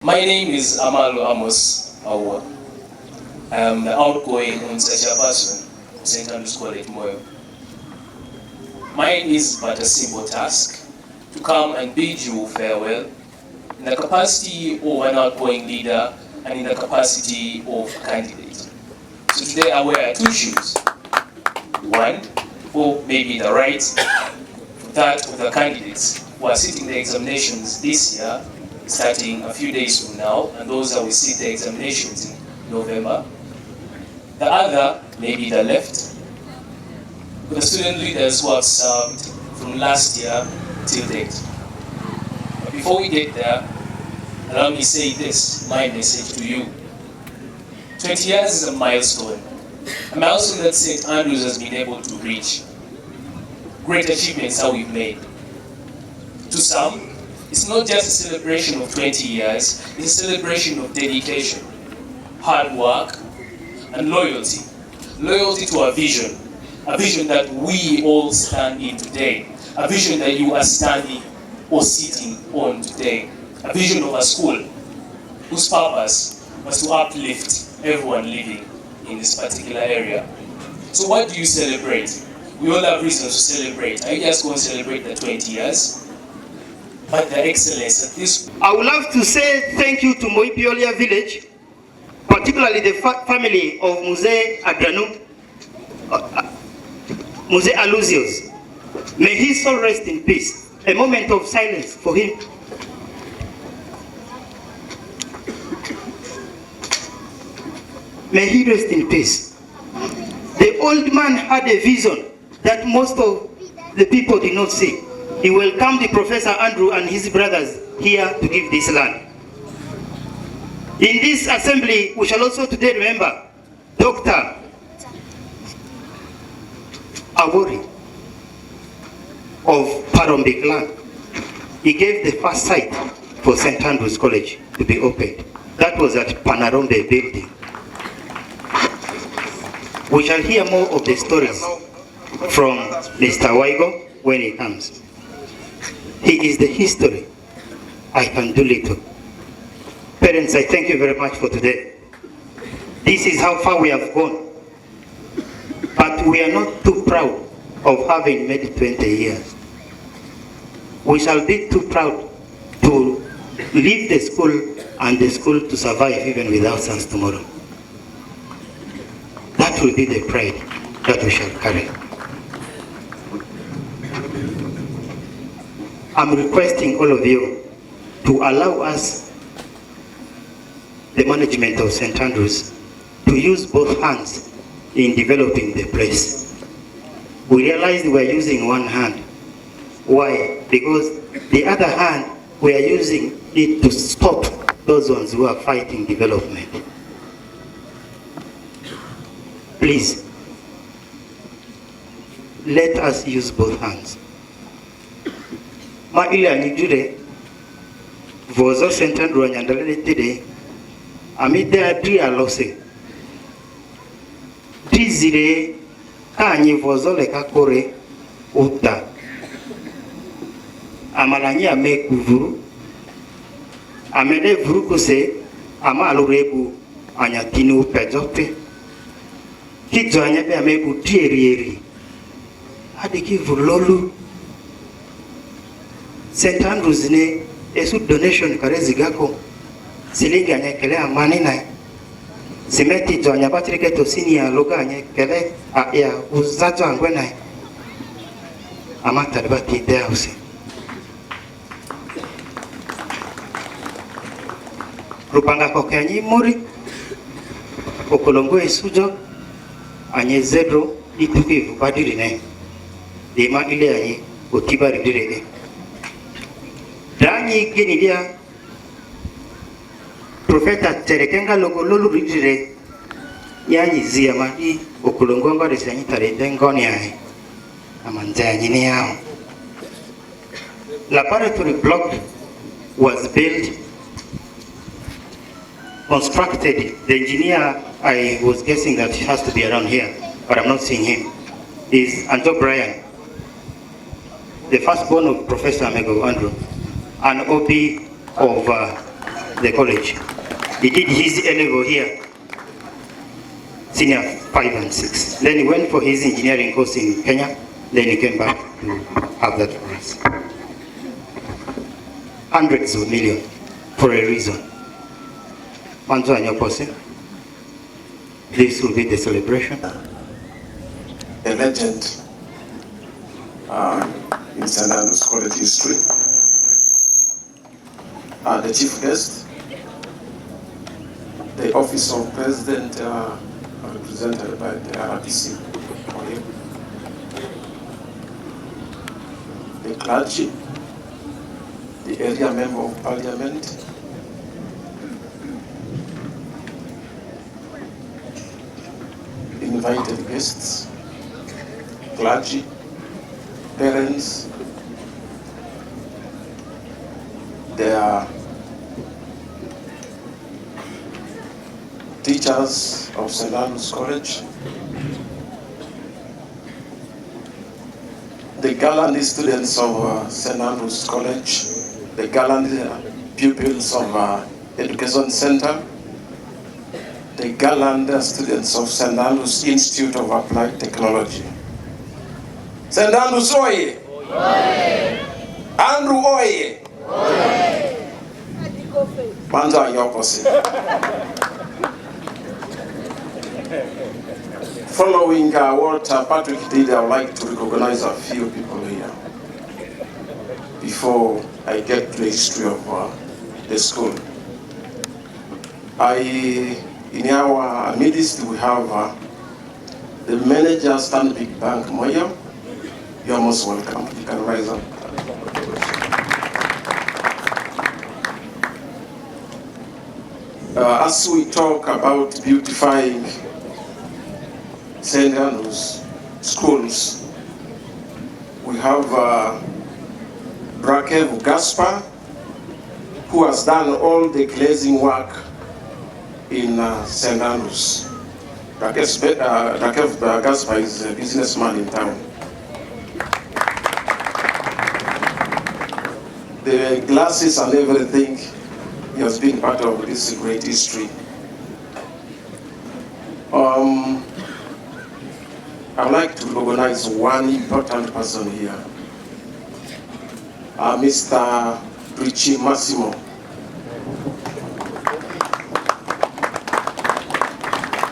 My name is Amalu Amos Awa. I am the outgoing Unsecha person of St. Andrew's College, Moyo. Mine is but a simple task to come and bid you farewell in the capacity of an outgoing leader and in the capacity of a candidate. So today I wear two shoes. One for maybe the right, that of the candidates who are sitting the examinations this year, starting a few days from now, and those that will sit the examinations in November. The other, maybe the left, for the student leaders who have served from last year till date. But before we get there, allow me say this, my message to you. 20 years is a milestone that St. Andrews has been able to reach. Great achievements that we've made. To some, it's not just a celebration of 20 years, it's a celebration of dedication, hard work, and loyalty. Loyalty to a vision that we all stand in today, a vision that you are standing or sitting on today, a vision of a school whose purpose was to uplift everyone living in this particular area. So what do you celebrate? We all have reasons to celebrate. Are you just going to celebrate the 20 years? But the excellence at this. I would love to say thank you to Moipiolia village, particularly the family of Muse Adranu, Muse Alusios. May his soul rest in peace. A moment of silence for him. May he rest in peace. The old man had a vision that most of the people did not see. He welcomed the Professor Andrew and his brothers here to give this land. In this assembly, we shall also today remember Dr. Awori of Parombik land. He gave the first site for St. Andrew's College to be opened. That was at Panarombe building. We shall hear more of the stories from Mr. Waigo when he comes. He is the history. I can do little. Parents, I thank you very much for today. This is how far we have gone. But we are not too proud of having made 20 years. We shall be too proud to leave the school and the school to survive even without us tomorrow. That will be the pride that we shall carry. I'm requesting all of you to allow us, the management of St. Andrews, to use both hands in developing the place. We realized we are using one hand. Why? Because the other hand, we are using it to stop those ones who are fighting development. Please, let us use both hands. Ma ile anijure vozo St. Andrew anyandalele today amide adri alose dizire kanyi vozo le kakore uta amalanyi ame kuvuru amede vuru kose ama alurebu anyatini upejope kidzo anyabe amebu tierieri hadi kivulolu St. Andrews ne esu donation karezi gako silingi anyekele amani na simeti jo anyabatirike to senior loga anyekele ya uzazo angwe na amata debati de house rupanga kokanyi muri okolongo esujo anye zedro ituki badiri ne dema ile anyi otibari direge Danyi genidia Profeta terekenga logo lolu ridire yanyi zia madi okulongongo resanyi tarete ngoni ai amanzanyi ni yao. Laboratory block was built, constructed. The engineer, I was guessing that he has to be around here, but I'm not seeing him, is Anto Brian, the firstborn of Professor Amego Andrew, an OB of the college. He did his A-level here, senior 5 and 6. Then he went for his engineering course in Kenya. Then he came back to have that for us. Hundreds of millions for a reason. Manzo and your person. This will be the celebration. A legend in St. Andrew's College history. The chief guest, the office of president, represented by the RPC, the clergy, the area member of parliament, invited guests, clergy, parents, their teachers of St. Andrew's College, the gallant students of St. Andrew's College, the gallant pupils of Education Center, the gallant students of St. Andrew's Institute of Applied Technology. St. Andrew's Oye! Oye! Andrew Oye! Oye! Banjo and your opposite. Following what Patrick did, I would like to recognize a few people here before I get to the history of the school. In our midst, we have the manager, Stanbic Bank, Moya. You are most welcome. You can rise up. As we talk about beautifying St. Andrew's schools, we have Rakev Gaspar, who has done all the glazing work in St. Andrews. Rakev Gaspar is a businessman in town. The glasses and everything, he has been part of this great history. I would like to recognize one important person here, Mr. Richie Massimo.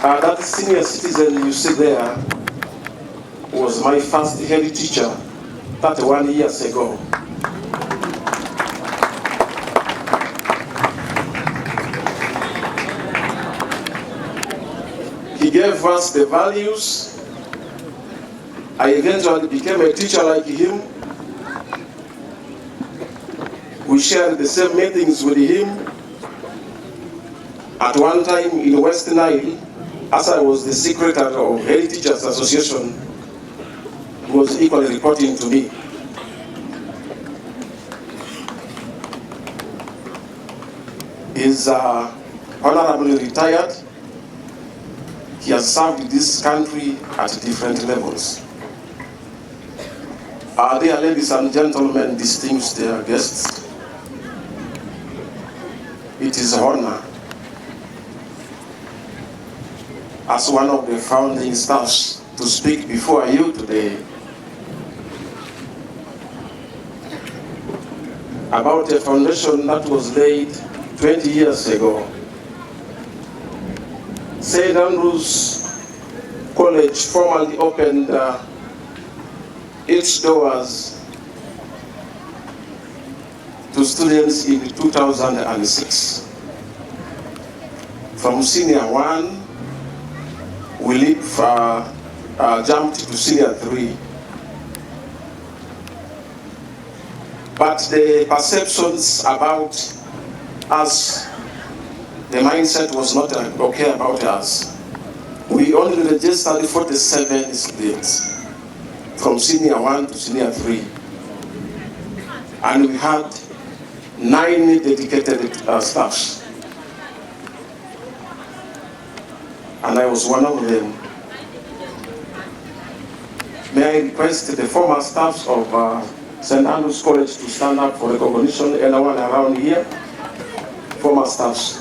That senior citizen you see there was my first head teacher 31 years ago. He gave us the values. I eventually became a teacher like him. We shared the same meetings with him. At one time in West Nile, as I was the secretary of Head Teachers Association, he was equally reporting to me. He's honorably retired. He has served this country at different levels. Dear ladies and gentlemen, distinguished guests, it is an honor as one of the founding staffs to speak before you today about a foundation that was laid 20 years ago. St. Andrew's College formally opened its doors to students in 2006. From senior 1, we jumped to senior 3. But the perceptions about us, the mindset was not okay about us. We only registered 47 students from senior 1 to senior 3. And we had 9 dedicated staffs. And I was one of them. May I request the former staffs of St. Andrew's College to stand up for recognition, anyone around here, former staffs.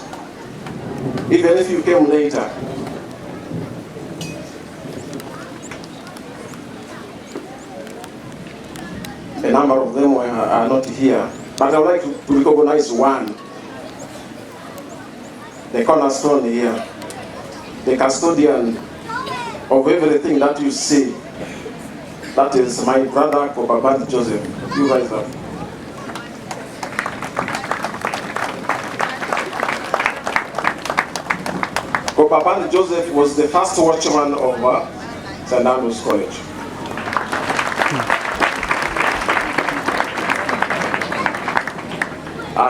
Even if you came later, a number of them are not here, but I would like to recognize one, the cornerstone here, the custodian of everything that you see. That is my brother, Kobabat Joseph. You rise up. Kobabat Joseph was the first watchman of St. Andrew's College.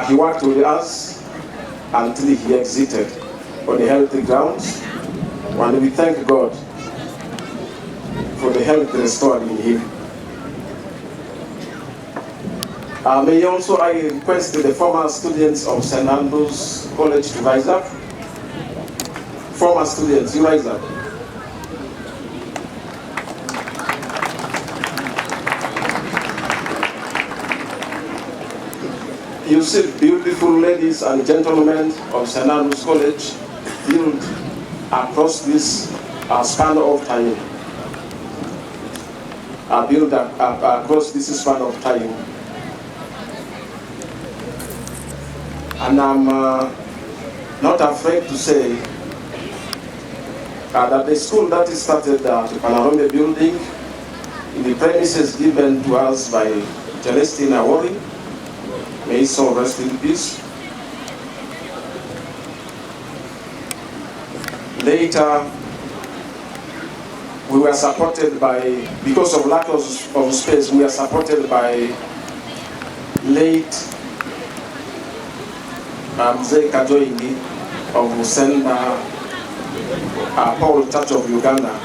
He worked with us until he exited on the healthy grounds, and we thank God for the health restored in him. May also I request the former students of St. Andrew's College to rise up. Former students, you rise up. You see beautiful ladies and gentlemen of St. Andrew's College built across this span of time. Built across this span of time. And I'm not afraid to say that the school that is started at the Panorama building in the premises given to us by Celestina Wari, may his soul rest in peace. Later, we were supported by, because of lack of space, we were supported by late Mzee Kajoingi of Senda Paul Church of Uganda.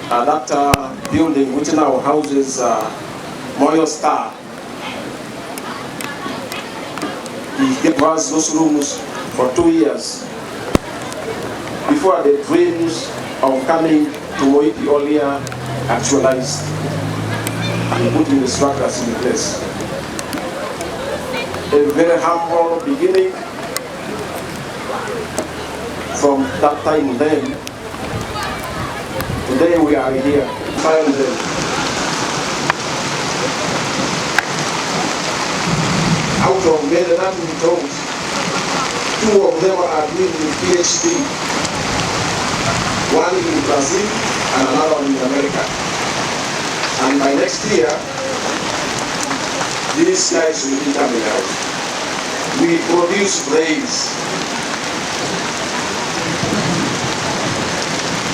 That building, which now houses Moyo Star, he gave us those rooms for 2 years before the dreams of coming to Moipi Olia actualized and putting the structures in place. A very humble beginning. From that time then, today we are here. Find them. Out of many that we told, 2 of them are doing the PhD. One in Brazil and another one in America. And by next year, these guys will be coming out. We produce brains.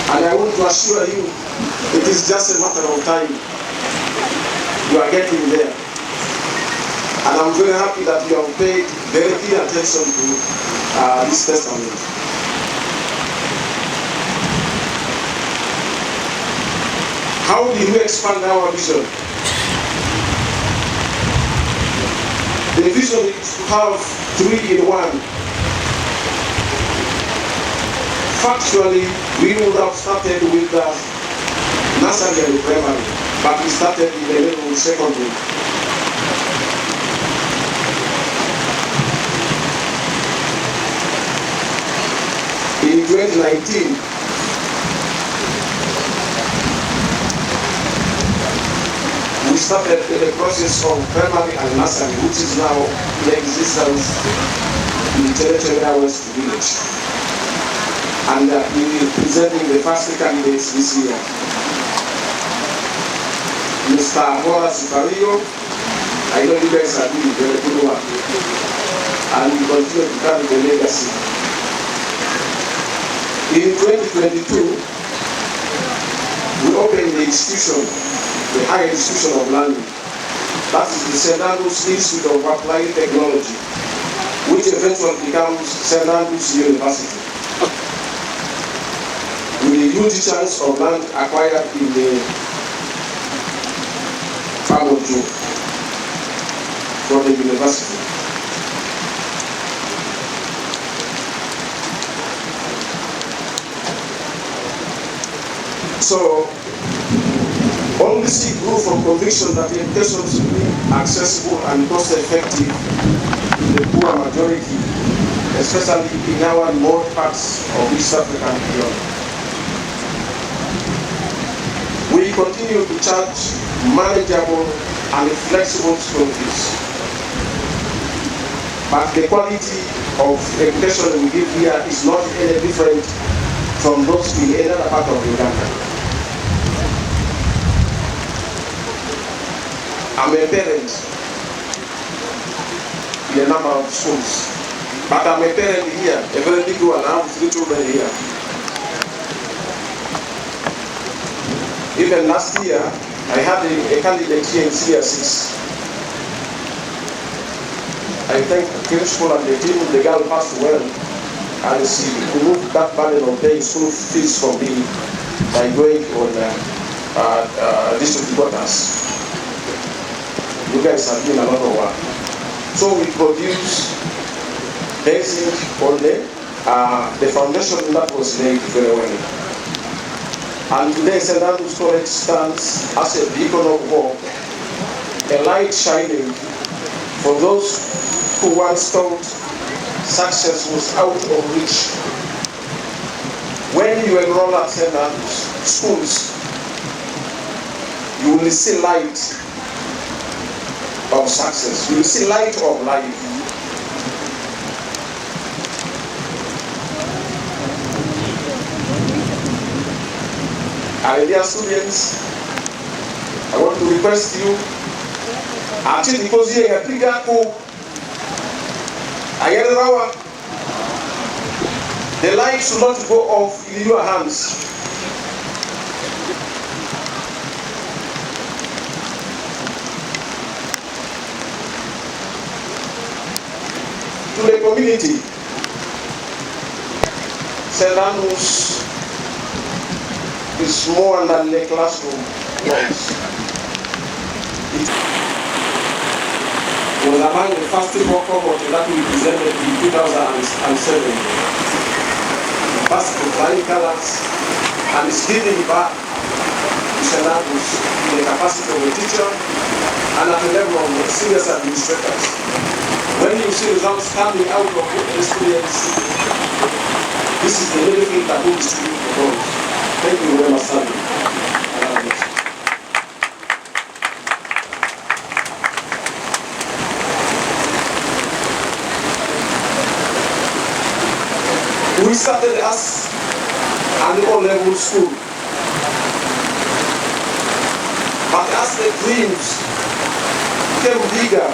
And I want to assure you, it is just a matter of time. You are getting there. And I'm very happy that you have paid very keen attention to this testament. How did we expand our vision? The vision is to have 3 in 1. Factually, we would have started with the nursery and primary, but we started in the level of secondary. In 2019, we started the process of primary and nursery, which is now in existence in the Territorial West Village. And we will be presenting the first candidates this year. Mr. Horace Carillo, I know you guys are doing very good work. And we continue to carry the legacy. In 2022, we opened the institution, the higher institution of learning. That is the St. Andrew's Institute of Applied Technology, which eventually becomes St. Andrew's University. With the huge chance of land acquired in the farm of June for the university. So, all this grew from conviction that education should be accessible and cost-effective to the poor majority especially in our remote parts of East African region. We continue to charge manageable and flexible school fees, but the quality of education we give here is not any different from those in any other part of Uganda. I'm a parent in a number of schools, but I'm a parent here, a very big one. I have 3 children here. Even last year, I had a candidate here in CS6. I thank the principal and the team. The girl passed well, and she removed that burden of paying school fees for me by going on district quarters. You guys have done a lot of work. So we produce basic on the foundation that was laid very well. And today St. Andrew's College stands as a beacon of hope, a light shining for those who once thought success was out of reach. When you enroll at St. Andrew's schools, you will see light of success. You will see light of life. Dear students, I want to request you, actually because here a bigger the light should not go off in your hands. To the community, St. Andrew's is more than a classroom was. It was among the first cohort that we presented in 2007. First the flying colors, and is giving back to St. Andrew's in the capacity of a teacher and at the level of the senior administrators. When you see results coming out of the students, this is the benefit that we distribute for those. Thank you very much, sir. We started as an O-level school, but as the dreams became bigger,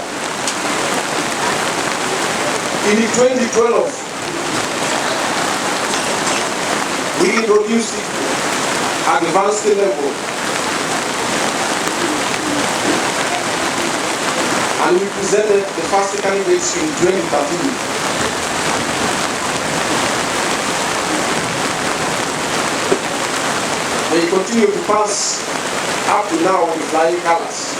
in 2012, we introduced it advanced level, and we presented the first candidates in 2013. They continue to pass up to now with flying colors.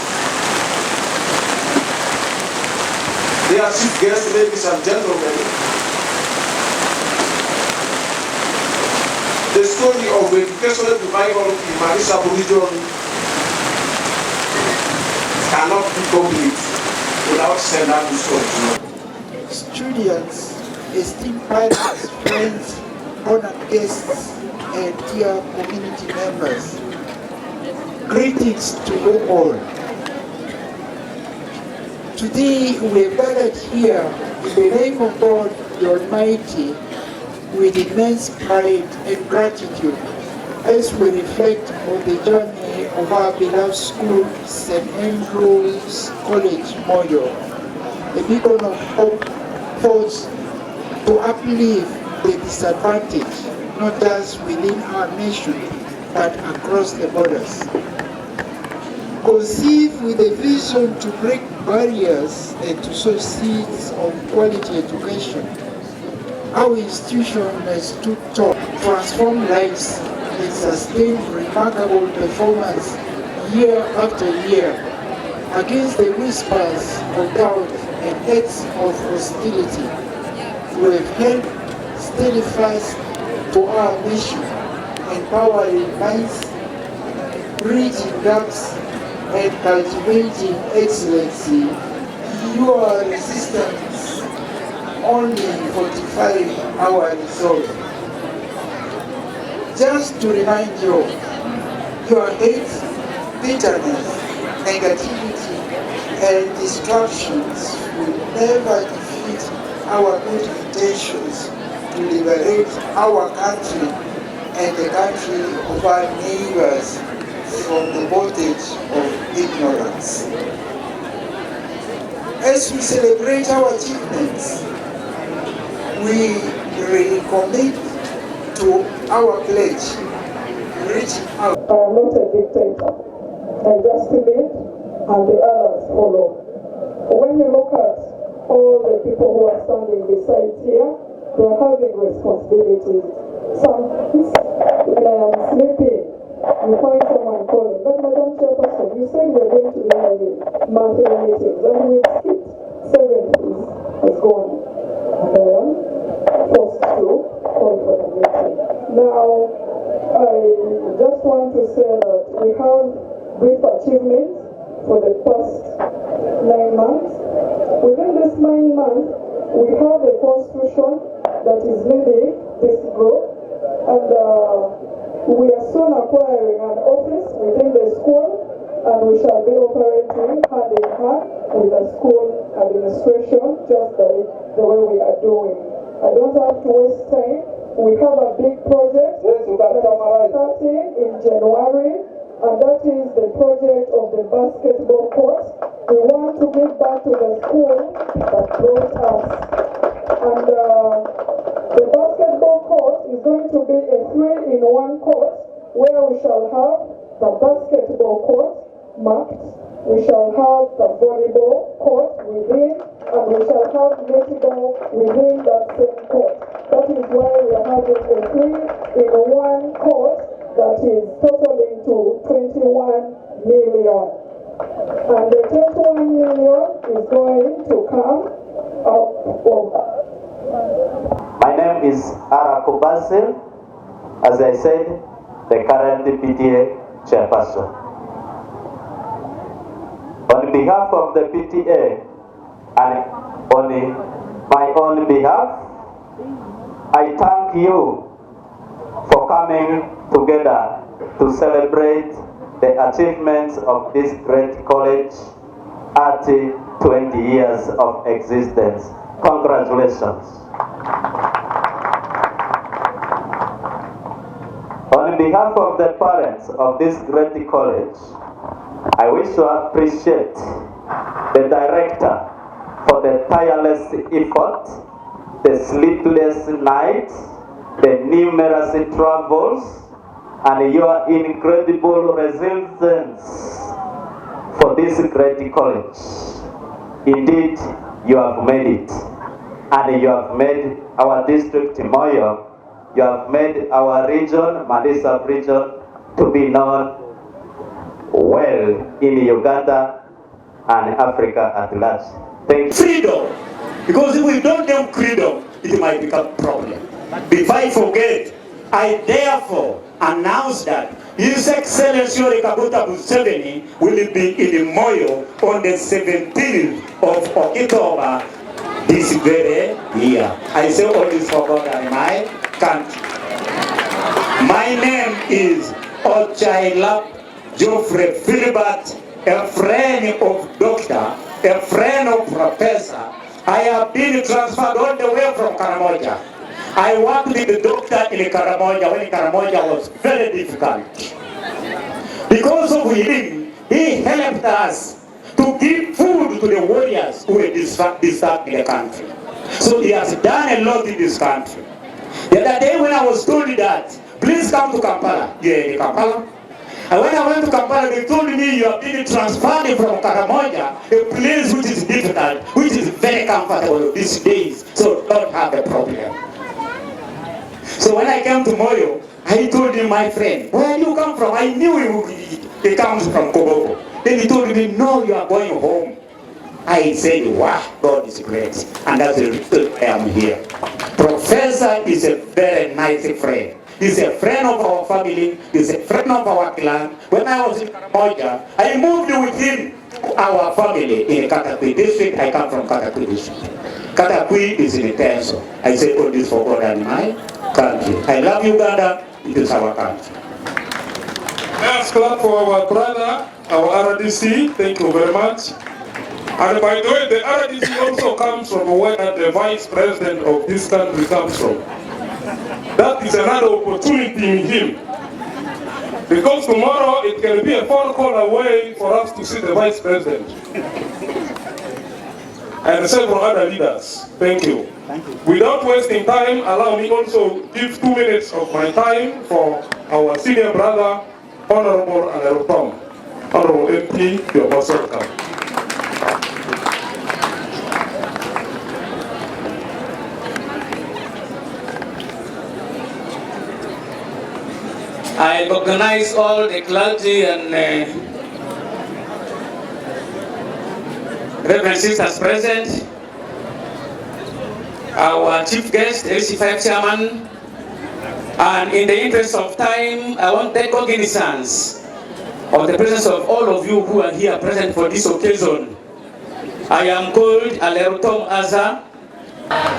Dear chief guests, ladies and gentlemen, the story of educational revival in Marisab region cannot be complete without St. Andrew's College. Students, esteemed parents, friends, honored guests, and dear community members, greetings to you all. Today we are gathered here in the name of God the Almighty with immense pride and gratitude as we reflect on the journey of our beloved school, St. Andrew's College, Moyo, a beacon of hope forged to uplift the disadvantaged, not just within our nation, but across the borders. Conceived with a vision to break barriers and to sow seeds of quality education, our institution has stood tall, transformed lives, and sustained remarkable performance year after year against the whispers of doubt and acts of hostility. We have held steadfast to our mission, empowering minds, bridging gaps, and cultivating excellency. Your resistance only fortifying our resolve. Just to remind you, your hate, bitterness, negativity, and distractions will never defeat our good intentions to liberate our country and the country of our neighbors from the bondage of ignorance. As we celebrate our achievements, we recommit to our pledge, reaching out. I am not a dictator. I just lead and the others follow. When you look at all the people who are standing beside here, they are having responsibilities. Sometimes when I am sleeping, you find someone calling, but Madam Chairperson, you said we are going to be having monthly meetings, and we've skipped 7 days has gone. And I am forced to call for the meeting. Now, I just want to say that we have brief achievements for the past 9 months. Within this 9 months, we have a constitution that is leading this group, and we are soon acquiring an office within the school, and we shall be operating hand in hand with the school administration, just like the way we are doing. I don't have to waste time. We have a big project that is starting in January, and that is the project of the basketball court. We want to give back to the school that brought us. And the basketball court is going to be a 3-in-1 court, where we shall have the basketball court marked, we shall have the volleyball court within, and we shall have netball within that same court. That is why we are having a 3-in-1 court that is totaling to 21 million. And the 21 million is going to come up of. My name is Arako Basil, as I said, the current PTA chairperson. On behalf of the PTA and on my own behalf, I thank you for coming together to celebrate the achievements of this great college at 20 years of existence. Congratulations. On behalf of the parents of this great college, I wish to appreciate the director for the tireless effort, the sleepless nights, the numerous travels, and your incredible resilience for this great college. Indeed, you have made it, and you have made our district Moyo, you have made our region, Madisa region, to be known well in Uganda and Africa at large. Thank you. Freedom, because if we don't have freedom, it might become a problem. Before I forget, I therefore announce that His Excellency Kaguta Museveni will be in Moyo on the 17th of October this very year. I say all this for God and my country. My name is Ochaila Geoffrey Philibert, a friend of doctor, a friend of professor. I have been transferred all the way from Karamoja. I worked with the doctor in Karamoja when Karamoja was very difficult. Because of him, he helped us to give food to the warriors who were disturbed in the country. So he has done a lot in this country. The other day when I was told that, please come to Kampala. Yeah, in Kampala. And when I went to Kampala, they told me you have been transferred from Karamoja, a place which is difficult, which is very comfortable these days, so don't have a problem. So when I came to Moyo, I told him, my friend, where do you come from? I knew he comes from Koboko. Then he told me, no, you are going home. I said, wow, God is great. And that's the reason I am here. Professor is a very nice friend. He's a friend of our family. He's a friend of our clan. When I was in Karamoja, I moved with him to our family in Katakwi district. I come from Katakwi district. Katakwi is in Tenso. I say all this for God and my country. I love Uganda. It is our country. Let's clap for our brother, our RDC. Thank you very much. And by the way, the RDC also comes from where the vice president of this country comes from. That is another opportunity in him. Because tomorrow it can be a phone call away for us to see the vice president. And several other leaders. Thank you. Thank you. Without wasting time, allow me also give 2 minutes of my time for our senior brother, Honorable Tom. Honorable MP, you're most welcome. I recognize all the clergy and Reverend sisters present, our chief guest, LC5 chairman, and in the interest of time, I want to take cognizance of the presence of all of you who are here present for this occasion. I am called Alerutom Aza.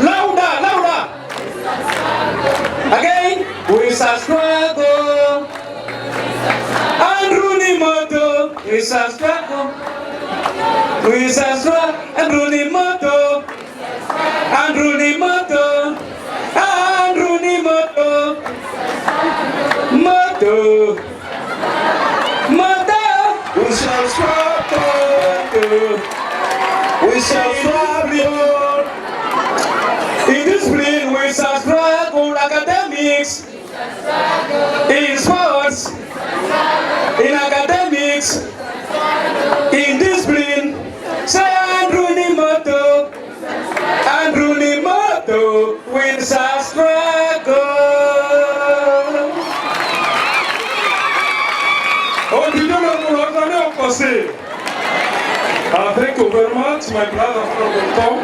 Louder, louder! Again, we shall struggle. Andrew Nimoto, we shall struggle. We shall struggle. Andrew Nimoto, Andrew Nimoto, Andrew Nimoto, Moto, Moto. We shall struggle. We shall struggle. In discipline, we shall struggle. Academics, in sports, in academics, in discipline. Say Andrew Nimoto, Andrew Nimoto, we shall struggle. Oh, did you know what thank you very much, my brother, Honorable Tom.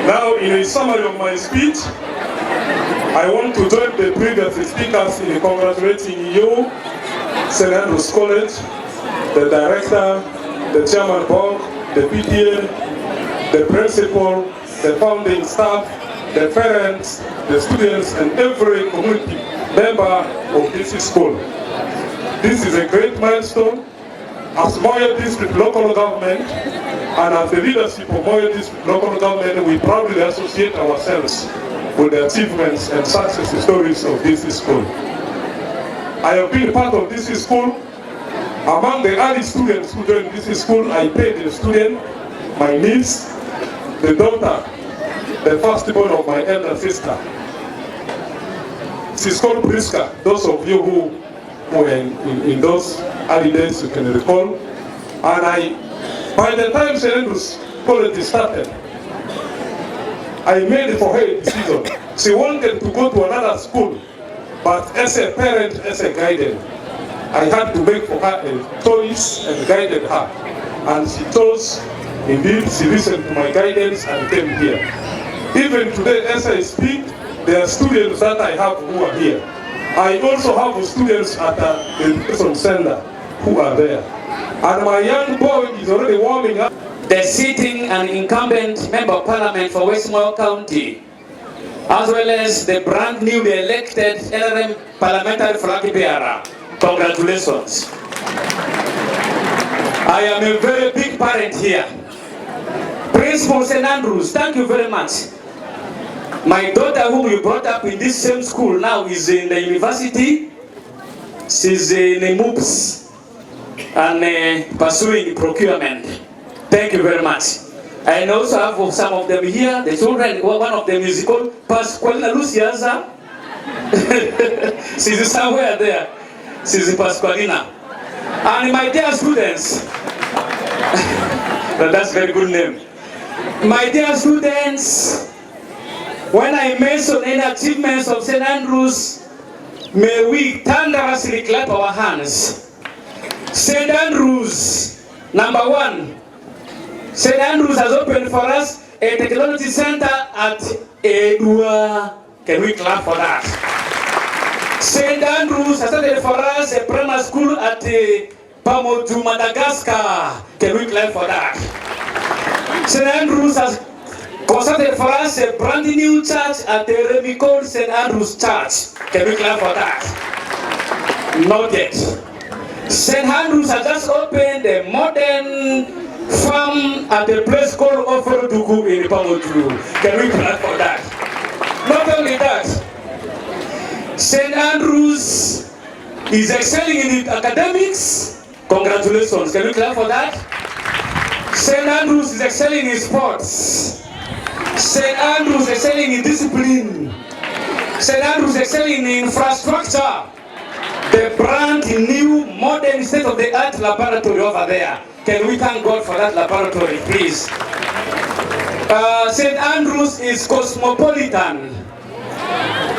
Now, in a summary of my speech, I want to join the previous speakers in congratulating you, St. Andrews College, the director, the chairman board, the PTA, the principal, the founding staff, the parents, the students, and every community member of this school. This is a great milestone. As Moyo District local government and as the leadership of Moyo District local government, we proudly associate ourselves with the achievements and success stories of this school. I have been part of this school. Among the early students who joined this school, I paid the student, my niece, the daughter, the firstborn of my elder sister. She's called Priska. Those of you who were in those early days, you can recall. And by the time St. Andrews College started, I made for her a decision. She wanted to go to another school, but as a parent, as a guardian, I had to make for her a choice and guided her. And she chose, indeed, she listened to my guidance and came here. Even today, as I speak, there are students that I have who are here. I also have students at the education center who are there. And my young boy is already warming up. The sitting and incumbent member of parliament for Westmoreland County, as well as the brand newly elected LRM parliamentary flag bearer. Congratulations. I am a very big parent here. Principal St. Andrews, thank you very much. My daughter, whom you brought up in this same school now, is in the university. She's in the MOOPS and pursuing procurement. Thank you very much. I also have some of them here, the children. One of them is called Pasqualina Luciaza. She's somewhere there. She's Pasqualina. And my dear students, that's a very good name. My dear students, when I mention any achievements of St. Andrews, may we thunderously clap our hands. St. Andrews, number one, St. Andrews has opened for us a technology center at Edua. Can we clap for that? St. Andrews has started for us a primary school at Pamo to Madagascar. Can we clap for that? St. Andrews has constructed for us a brand new church at the Remy called St. Andrews Church. Can we clap for that? Not yet. St. Andrews has just opened a modern farm at a place called Oforodugu in Pamotu. Can we clap for that? Not only that, St. Andrews is excelling in academics. Congratulations. Can we clap for that? St. Andrews is excelling in sports. St. Andrews is excelling in discipline. St. Andrews is excelling in infrastructure. The brand new modern state-of-the-art laboratory over there. Can we thank God for that laboratory, please? St. Andrews is cosmopolitan.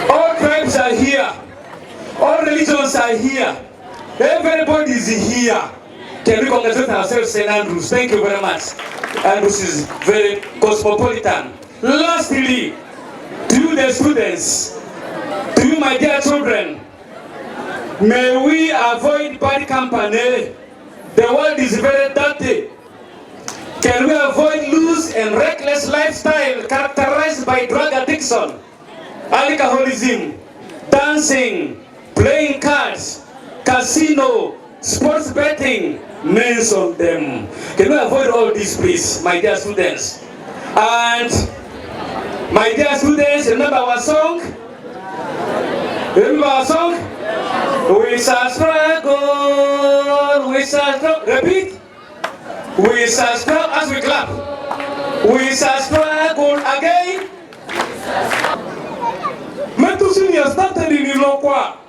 All tribes are here. All religions are here. Everybody is here. Can we congratulate ourselves, St. Andrews? Thank you very much. Andrews is very cosmopolitan. Lastly, to you the students, to you my dear children, may we avoid bad company. The world is very dirty. Can we avoid loose and reckless lifestyle characterized by drug addiction, alcoholism, dancing, playing cards, casino, sports betting, mention them. Can we avoid all this, please, my dear students? And my dear students, remember our song? Remember our song? We shall struggle, we shall struggle. Repeat. We shall struggle as we clap. We shall struggle again. Metusini started in Ilokwa.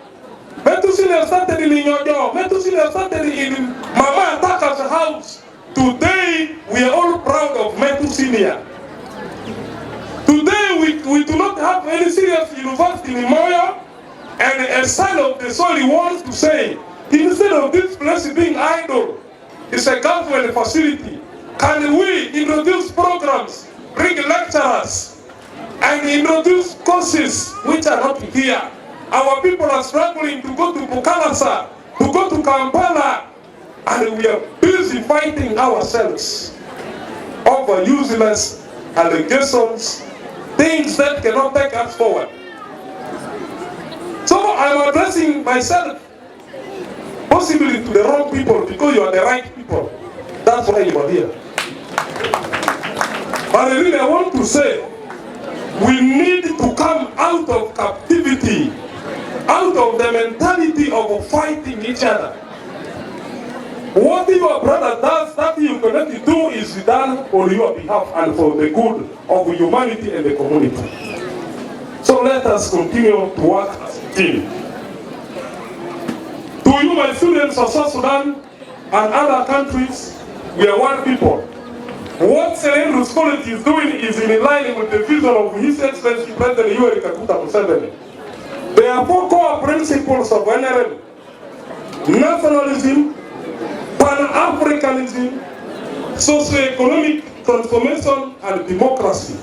Metusini started in Inyojo. Metusini started in Mama Ataka's house. Today, we are all proud of Metusinia. Today, we do not have any serious university in Moya. And a son of the soul, he wants to say, instead of this place being idle, it's a government facility. Can we introduce programs, bring lecturers, and introduce courses which are not here? Our people are struggling to go to Bukalasa, to go to Kampala, and we are busy fighting ourselves over useless allegations, things that cannot take us forward. So I'm addressing myself, possibly to the wrong people, because you are the right people. That's why you are here. But really I want to say, we need to come out of captivity, out of the mentality of fighting each other. What your brother does, that you cannot do is done on your behalf and for the good of humanity and the community. So let us continue to work as a team. To you, my students of South Sudan and other countries, we are one people. What St. Andrews College is doing is in line with the vision of His Excellency President Yoweri Kaguta Museveni. There are 4 core principles of NRM: nationalism, Pan-Africanism, socio-economic transformation, and democracy.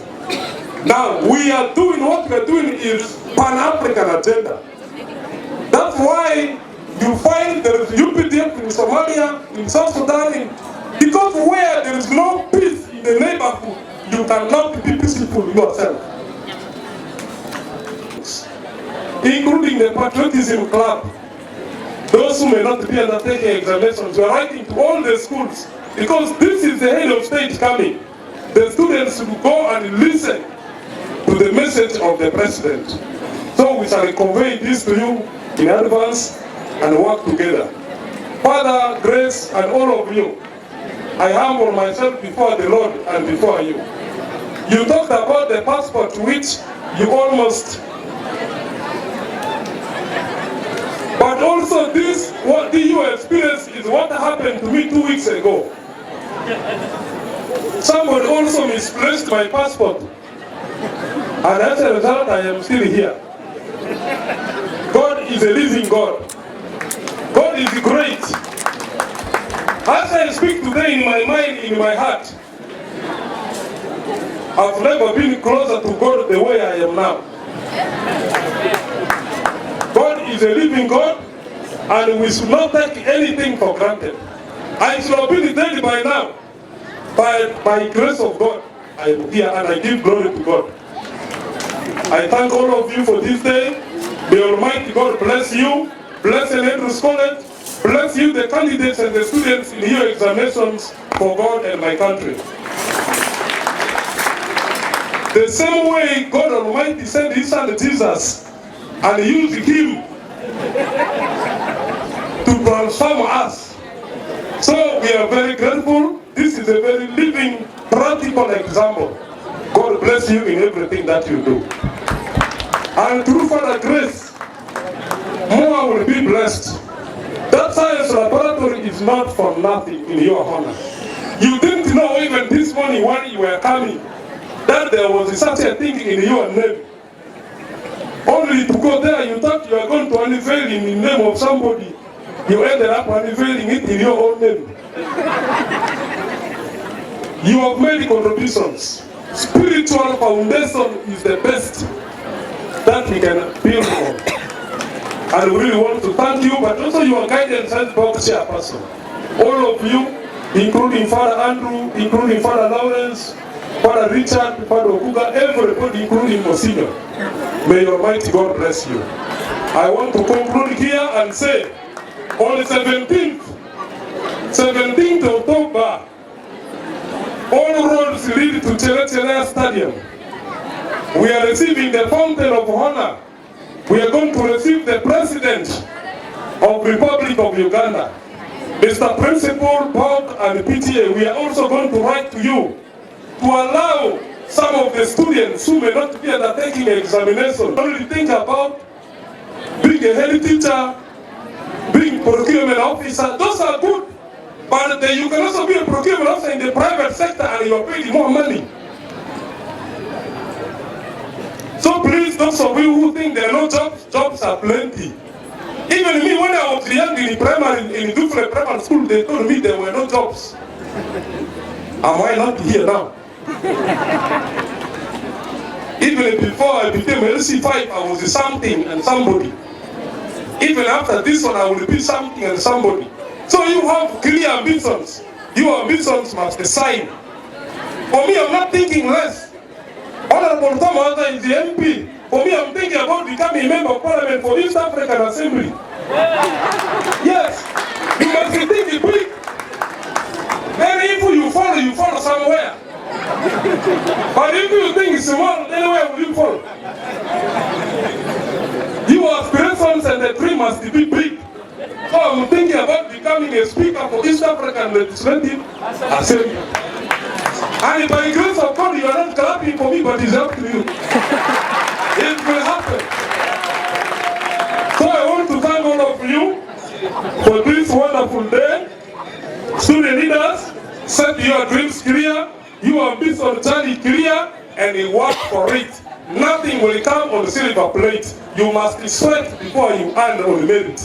Now, what we are doing is Pan-African agenda. That's why you find there is UPDF in Somalia, in South Sudan, because where there is no peace in the neighborhood, you cannot be peaceful yourself. Including the Patriotism Club. Those who may not be undertaking examinations, we are writing to all the schools, because this is the head of state coming. The students will go and listen to the message of the president. So we shall convey this to you in advance and work together. Father, Grace, and all of you, I humble myself before the Lord and before you. You talked about the passport which you almost... But also this, what you experience is what happened to me 2 weeks ago. Somebody also misplaced my passport. And as a result, I am still here. God is a living God. God is great. As I speak today in my mind, in my heart, I've never been closer to God the way I am now. God is a living God. And we should not take anything for granted. I should have been dead by now. By grace of God, I am here and I give glory to God. I thank all of you for this day. The Almighty God bless you, bless St. Andrew's College, bless you, the candidates and the students in your examinations for God and my country. The same way God Almighty sent His Son Jesus and used Him to transform us. So we are very grateful. This is a very living, practical example. God bless you in everything that you do. And through Father grace, more will be blessed. That science laboratory is not for nothing in your honor. You didn't know even this morning when you were coming that there was such a thing in your name. Only to go there, you thought you were going to unveil in the name of somebody. You ended up unveiling it in your own name. You have made contributions. Spiritual foundation is the best that we can build on. And we really want to thank you, but also your guidance as box chairperson. All of you, including Father Andrew, including Father Lawrence, Father Richard, Father Okuga, everybody, including Monsignor. May Almighty God bless you. I want to conclude here and say, on the 17th October, all roads lead to Chere Stadium. We are receiving the Fountain of Honor. We are going to receive the President of the Republic of Uganda, Mr. Principal, Bob, and PTA. We are also going to write to you to allow some of the students who may not be undertaking examination only think about being a head teacher, being procurement officer. Those are good, but you can also be a procurement officer in the private sector and you are paid more money. So please, those of you who think there are no jobs, jobs are plenty. Even me, when I was young in Dufle Primary School, they told me there were no jobs. Am I not here now? Even before I became LC5, I was something and somebody. Even after this one, I will be something and somebody. So you have clear ambitions. Your ambitions must decide. For me, I'm not thinking less. Honorable Thomas is the MP. For me, I'm thinking about becoming a member of Parliament for East African Assembly. Yes, you must be thinking big. Then if you follow somewhere. But if you think it's small, then where will you fall? Your aspirations and the dream must be big. So I'm thinking about becoming a speaker for East African Legislative Assembly. And by the grace of God, you are not clapping for me, but it's up to you. It will happen. So I want to thank all of you for this wonderful day. Student leaders, set your dreams clear, your ambition journey clear, and you work for it. Nothing will come on the silver plate. You must sweat before you earn on merit.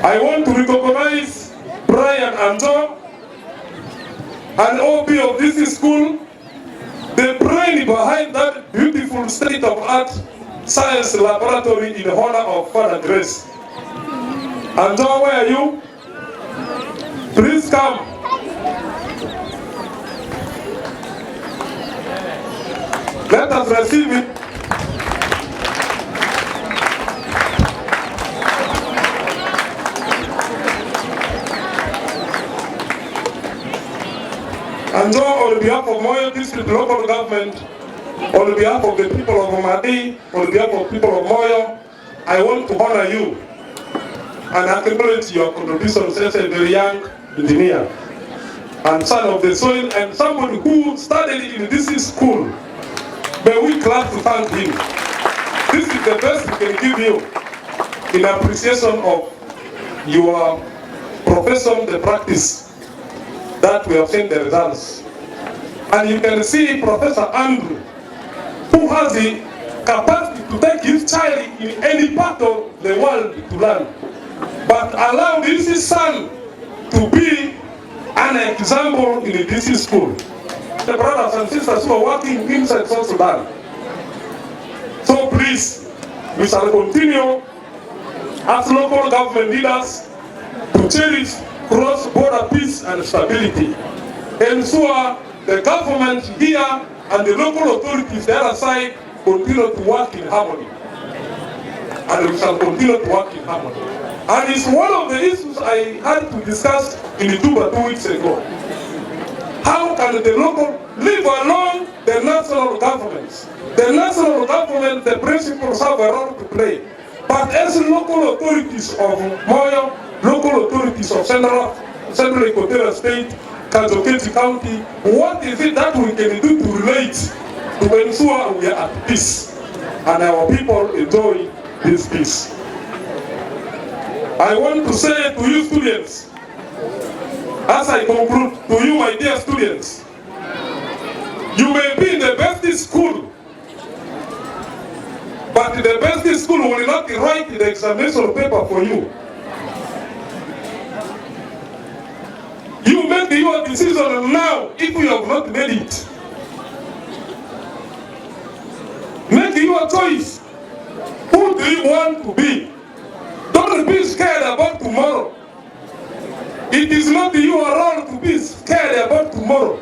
I want to recognize Brian and Joe and OB of this school, the brain behind that beautiful state-of-art science laboratory in honor of Father Grace. And Joe, where are you? Please come. Let us receive it. And so on behalf of Moyo District Local Government, on behalf of the people of Omadi, on behalf of people of Moyo, I want to honor you and acknowledge your contributions as a very young engineer and son of the soil and somebody who studied in this school. May we clap to thank him. This is the best we can give you in appreciation of your profession, the practice that we have seen the results. And you can see Professor Andrew, who has the capacity to take his child in any part of the world to learn, but allow this son to be an example in this school. The brothers and sisters who are working inside South Sudan. So please, we shall continue as local government leaders to cherish cross-border peace and stability. Ensure the government here and the local authorities the other side continue to work in harmony. And we shall continue to work in harmony. And it's one of the issues I had to discuss in Juba 2 weeks ago. How can the local live along the national governments? The national government, the principals have a role to play. But as local authorities of Moyo, local authorities of Central Equatorial State, Kajoketi County, what is it that we can do to relate to ensure we are at peace and our people enjoy this peace? I want to say to you students, as I conclude, to you my dear students, you may be in the best school, but the best school will not write the examination paper for you. You make your decision now if you have not made it. Make your choice. Who do you want to be? Don't be scared about tomorrow. It is not your role to be scared about tomorrow.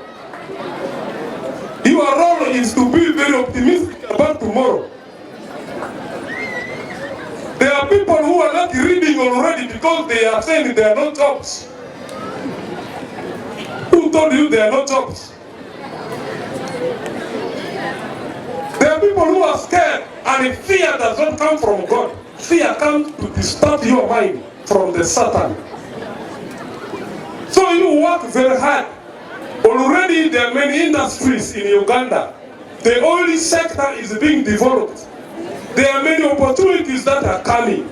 Your role is to be very optimistic about tomorrow. There are people who are not reading already because they are saying there are no jobs. Who told you there are no jobs? There are people who are scared, and fear does not come from God. Fear comes to distort your mind from the Satan. So you work very hard. Already there are many industries in Uganda. The oil sector is being developed. There are many opportunities that are coming.